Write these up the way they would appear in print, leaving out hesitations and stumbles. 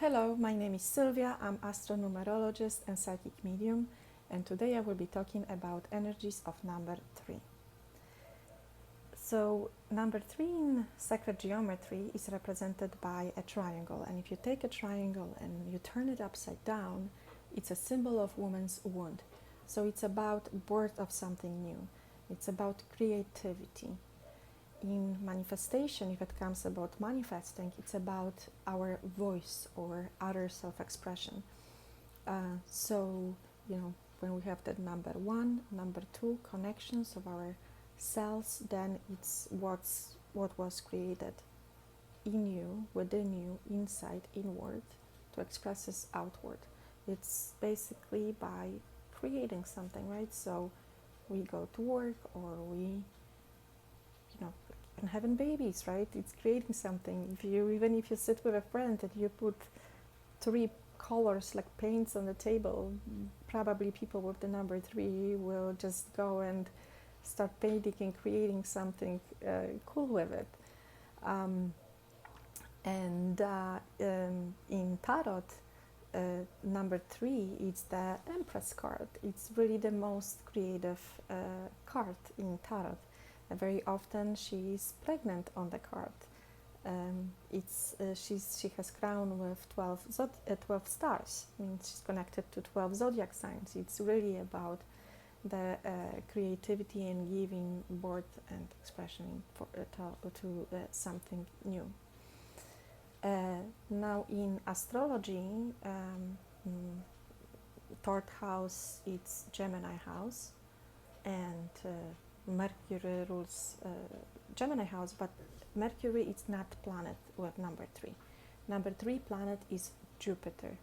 Hello, my name is Sylvia. I'm astronumerologist and psychic medium, and today I will be talking about energies of number 3. So, number 3 in sacred geometry is represented by a triangle, and if you take a triangle and you turn it upside down, it's a symbol of woman's wound. So, it's about birth of something new. It's about creativity. In manifestation, if it comes about manifesting, it's about our voice or other self-expression. When we have that number 1, number 2 connections of our cells, then it's what was created in you, within you, inside, inward, to express this outward. It's basically by creating something, right? So we go to work, or we and having babies, right? It's creating something. Even if you sit with a friend and you put 3 colors like paints on the table, probably people with the number 3 will just go and start painting and creating something cool with it. In tarot, number 3 is the Empress card. It's really the most creative card in tarot. Very often she is pregnant on the card. She has crown with 12 stars. Means she's connected to 12 zodiac signs. It's really about the creativity and giving birth and expression to something new. Now in astrology, third house, it's Gemini house, and Mercury rules Gemini house, but Mercury is not planet with number 3. Number 3 planet is Jupiter.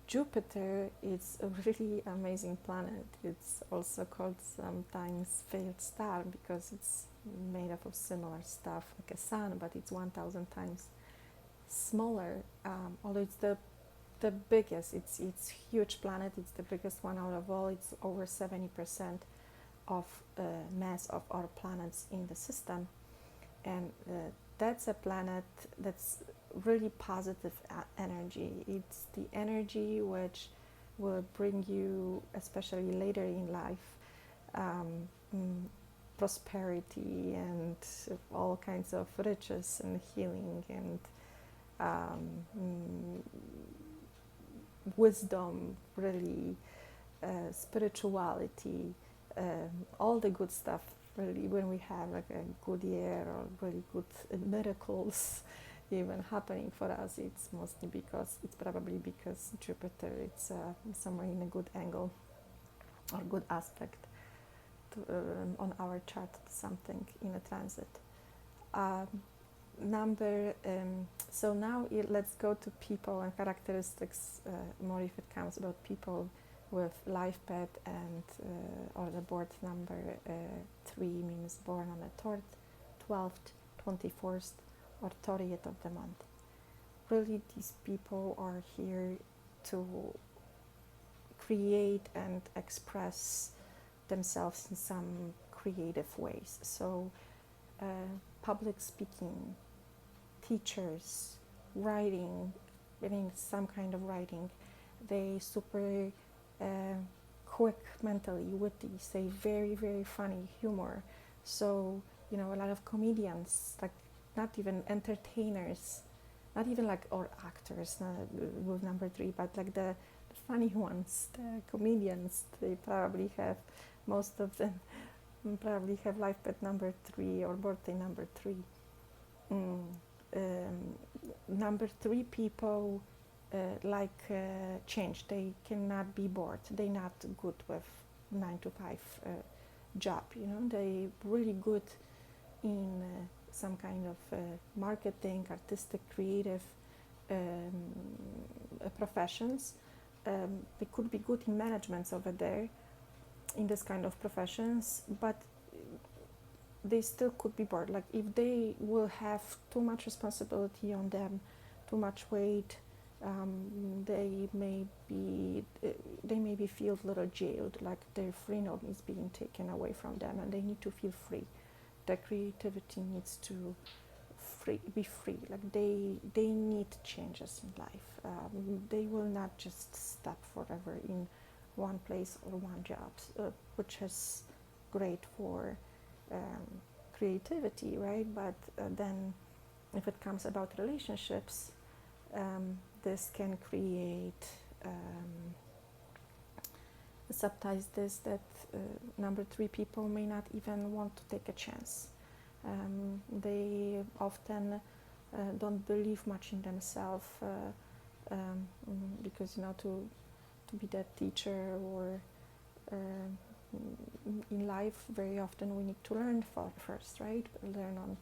Jupiter is a really amazing planet. It's also called sometimes failed star because it's made up of similar stuff like a sun, but it's 1,000 times smaller. Although it's the biggest, it's huge planet. It's the biggest one out of all. It's over 70% of mass of our planets in the system, and that's a planet that's really positive energy. It's the energy which will bring you, especially later in life, prosperity and all kinds of riches and healing and wisdom, really, spirituality, all the good stuff. Really, when we have like a good year or really good miracles even happening for us, it's probably because Jupiter, it's somewhere in a good angle or good aspect on our chart, something in a transit. So now let's go to people and characteristics, more if it comes about people with life path and or the birth number 3 means born on the 3rd, 12th, 24th or 30th of the month. Really, these people are here to create and express themselves in some creative ways. So public speaking, teachers, writing, some kind of writing. They super quick mentally, witty, say very, very funny humor. So, a lot of comedians, like not even entertainers, not even like, or actors with number 3, but like the funny ones, the comedians, they probably have, most of them probably have life path number 3 or birthday number 3. Number 3 people change. They cannot be bored. They're not good with 9 to 5 job. They really good in some kind of marketing, artistic, creative professions. They could be good in managements over there in this kind of professions, but they still could be bored. Like if they will have too much responsibility on them, too much weight, they may be feel a little jailed, like their freedom is being taken away from them, and they need to feel free. Their creativity needs to be free. Like they need changes in life. They will not just stop forever in one place or one job, which is great for creativity, right? But then if it comes about relationships, this can create subtitles this that number 3 people may not even want to take a chance. They often don't believe much in themselves because to be that teacher or in life very often we need to learn first, right? Learn on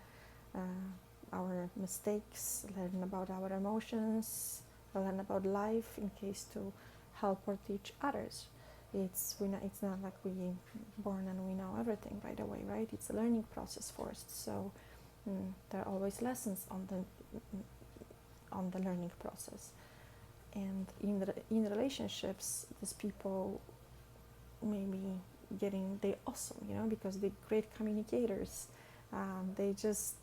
our mistakes, learn about our emotions, learn about life in case to help or teach others. It's not like we born and we know everything right away, right? It's a learning process first. So there are always lessons on the learning process. And in relationships, these people maybe they're awesome, because they're great communicators. They just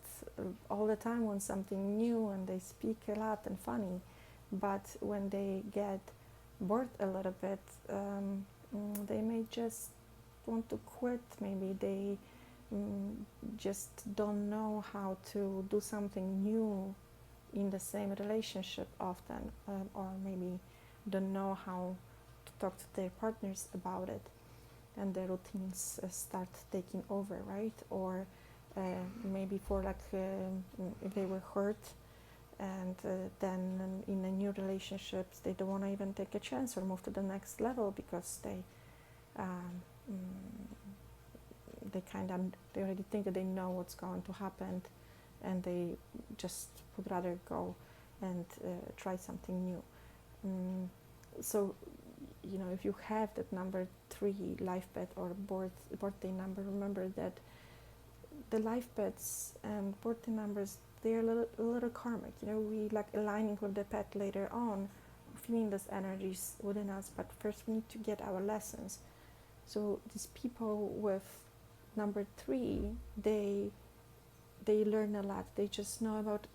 all the time want something new, and they speak a lot and funny. But when they get bored a little bit, they may just want to quit. Maybe they just don't know how to do something new in the same relationship often, or maybe don't know how to talk to their partners about it, and their routines start taking over, right? Or maybe for if they were hurt, and then in a new relationships they don't want to even take a chance or move to the next level because they already think that they know what's going to happen, and they just would rather go and try something new. So if you have that number 3 life path or birthday number, remember that the life paths and birthday numbers, they're a little karmic. We aligning with the path later on, feeling those energies within us, but first we need to get our lessons. So these people with number 3, they learn a lot. They just know about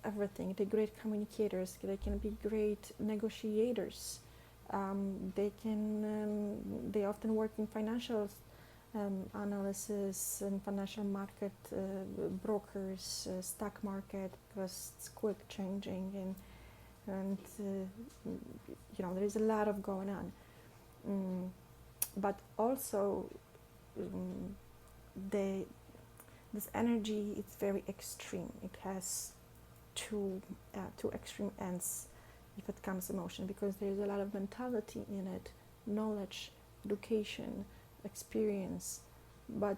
everything. They're great communicators. They can be great negotiators. They often work in financial analysis and financial market, brokers, stock market, because it's quick changing, and there is a lot of going on. But also this energy is very extreme. It has two extreme ends if it comes emotion, because there's a lot of mentality in it, knowledge, education, experience. But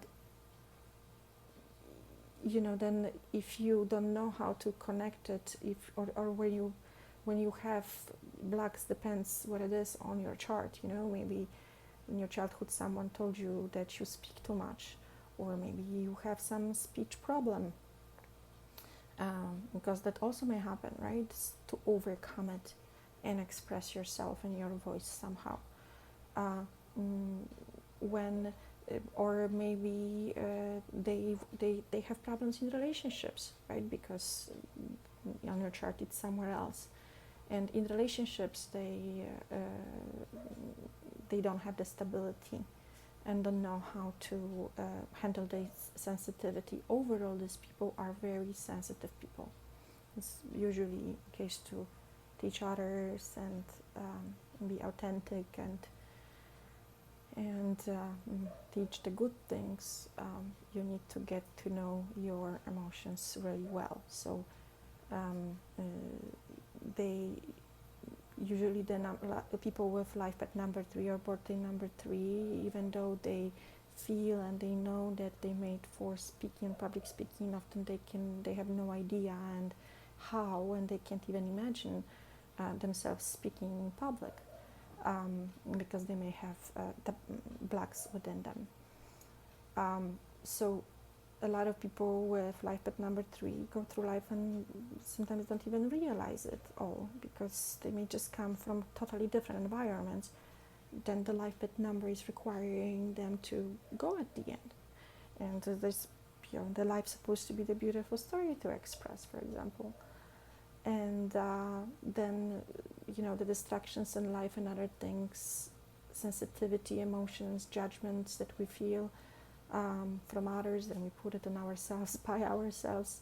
then if you don't know how to connect it, or when you have blocks, depends what it is on your chart. Maybe in your childhood someone told you that you speak too much, or maybe you have some speech problem, because that also may happen, right? To overcome it and express yourself and your voice somehow. Or maybe they have problems in relationships, right? Because on your chart it's somewhere else, and in relationships they don't have the stability and don't know how to handle this sensitivity. Overall, these people are very sensitive people. It's usually the case to teach others and be authentic and teach the good things. You need to get to know your emotions really well. So they usually the people with life path number 3 or birthday number 3, even though they feel and they know that they made for speaking, public speaking, often they have no idea and how, and they can't even imagine themselves speaking in public, because they may have the blocks within them. So a lot of people with life path number 3 go through life and sometimes don't even realize it all, because they may just come from totally different environments. Then the life path number is requiring them to go at the end. And there's the life's supposed to be the beautiful story to express, for example. And then, the distractions in life and other things, sensitivity, emotions, judgments that we feel from others, then we put it on ourselves, by ourselves.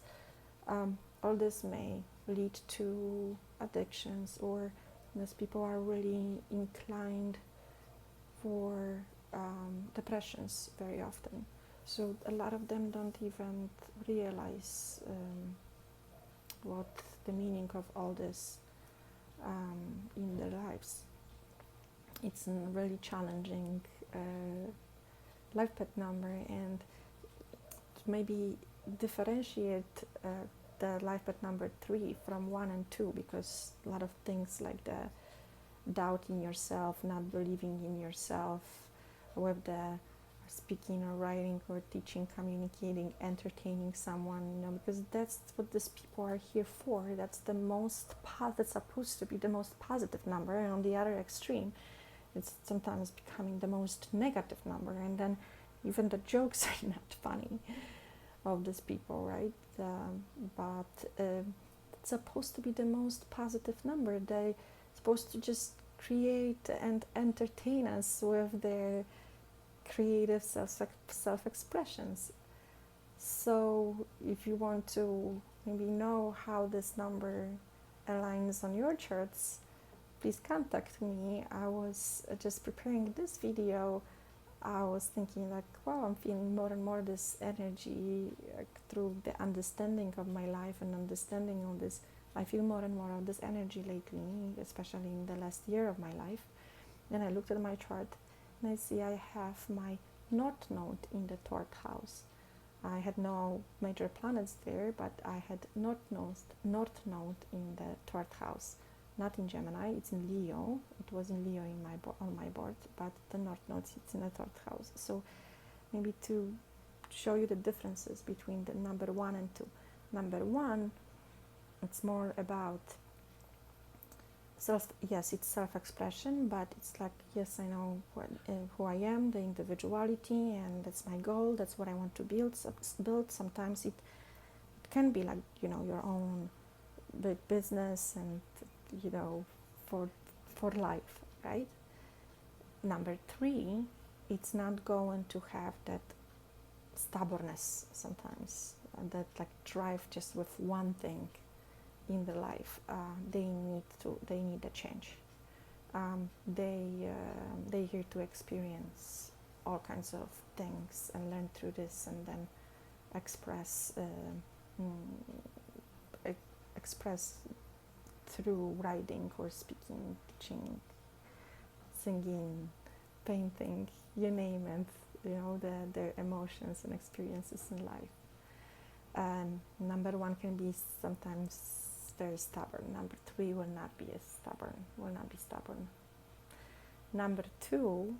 All this may lead to addictions, or those people are really inclined for depressions very often. So a lot of them don't even realize what the meaning of all this in their lives. It's a really challenging life path number, and to maybe differentiate the life path number 3 from 1 and 2, because a lot of things like the doubt in yourself, not believing in yourself, with the speaking or writing or teaching, communicating, entertaining someone, because that's what these people are here for. That's that's supposed to be the most positive number, and on the other extreme, it's sometimes becoming the most negative number, and then even the jokes are not funny of these people, right? But it's supposed to be the most positive number. They're supposed to just create and entertain us with their creative self-expressions. So if you want to maybe know how this number aligns on your charts, please contact me. I was just preparing this video. I was thinking like, wow, I'm feeling more and more this energy through the understanding of my life and understanding of this. I feel more and more of this energy lately, especially in the last year of my life. And I looked at my chart, and I see I have my North Node in the 3rd house. I had no major planets there, but I had North Node in the 3rd house. Not in Gemini, it's in Leo. It was in Leo on my board, but the North Node sits in the 3rd house. So maybe to show you the differences between the number 1 and 2. Number 1, it's more about it's self-expression, but it's like, yes, I know who I am, the individuality, and that's my goal, that's what I want to build. Sometimes it can be like, your own big business, and for life, right? Number 3, it's not going to have that stubbornness sometimes, that like drive just with one thing in their life. They need a change. They're here to experience all kinds of things and learn through this, and then express through writing or speaking, teaching, singing, painting, you name it, their emotions and experiences in life. And number 1 can be sometimes very stubborn. Number 3 will not be stubborn. Number 2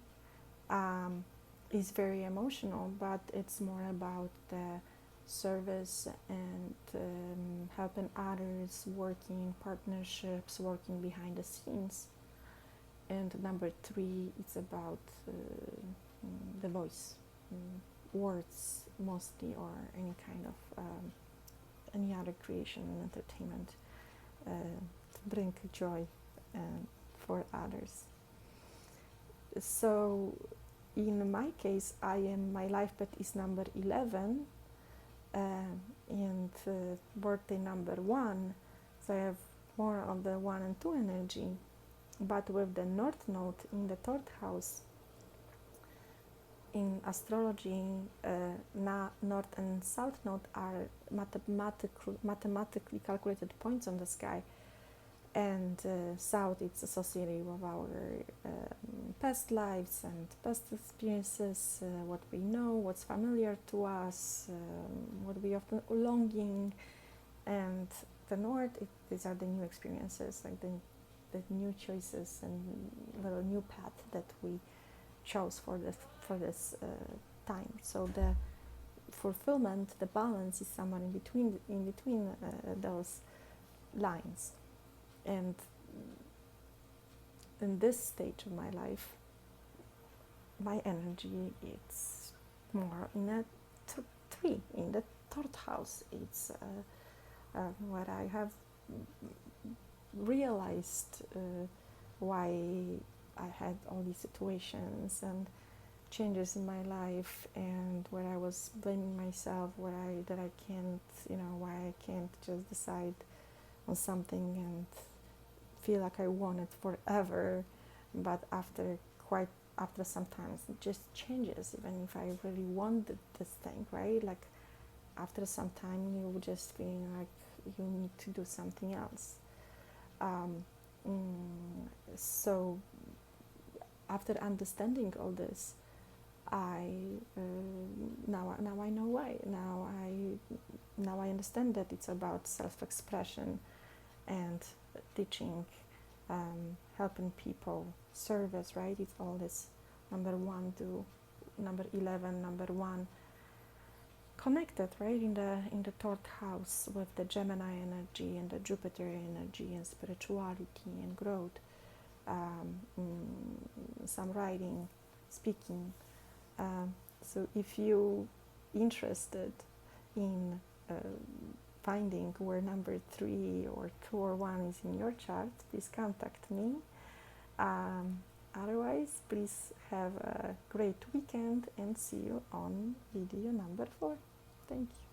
is very emotional, but it's more about the service and helping others, working partnerships, working behind the scenes. And number 3, it's about the voice, words mostly, or any kind of any other creation and entertainment to bring joy for others. So in my case, my life path is number 11, and birthday number 1, so I have more of the 1 and 2 energy. But with the North Node in the 3rd house, in astrology, North and South Node are mathematically calculated points on the sky, and South, it's associated with our past lives and past experiences, what we know, what's familiar to us, what we often longing, and the North, these are the new experiences, like the new choices and the new path that we chose for this time. So the fulfillment, the balance, is somewhere in between those lines. And in this stage of my life, my energy is more in a 3 in the third house. It's what I have realized why I had all these situations and changes in my life, and where I was blaming myself, that I can't, why I can't just decide on something and feel like I want it forever, but after some time it just changes, even if I really wanted this thing, right? Like after some time you just feeling like you need to do something else. So after understanding all this, I now I know why. Now I understand that it's about self-expression and teaching, helping people, service, right? It's all this number 1 to number 11, number 1 connected, right, in the third house with the Gemini energy and the Jupiter energy and spirituality and growth. Some writing, speaking. So if you interested in finding where number 3 or 2 or 1 is in your chart, please contact me. Otherwise, please have a great weekend and see you on video number 4. Thank you.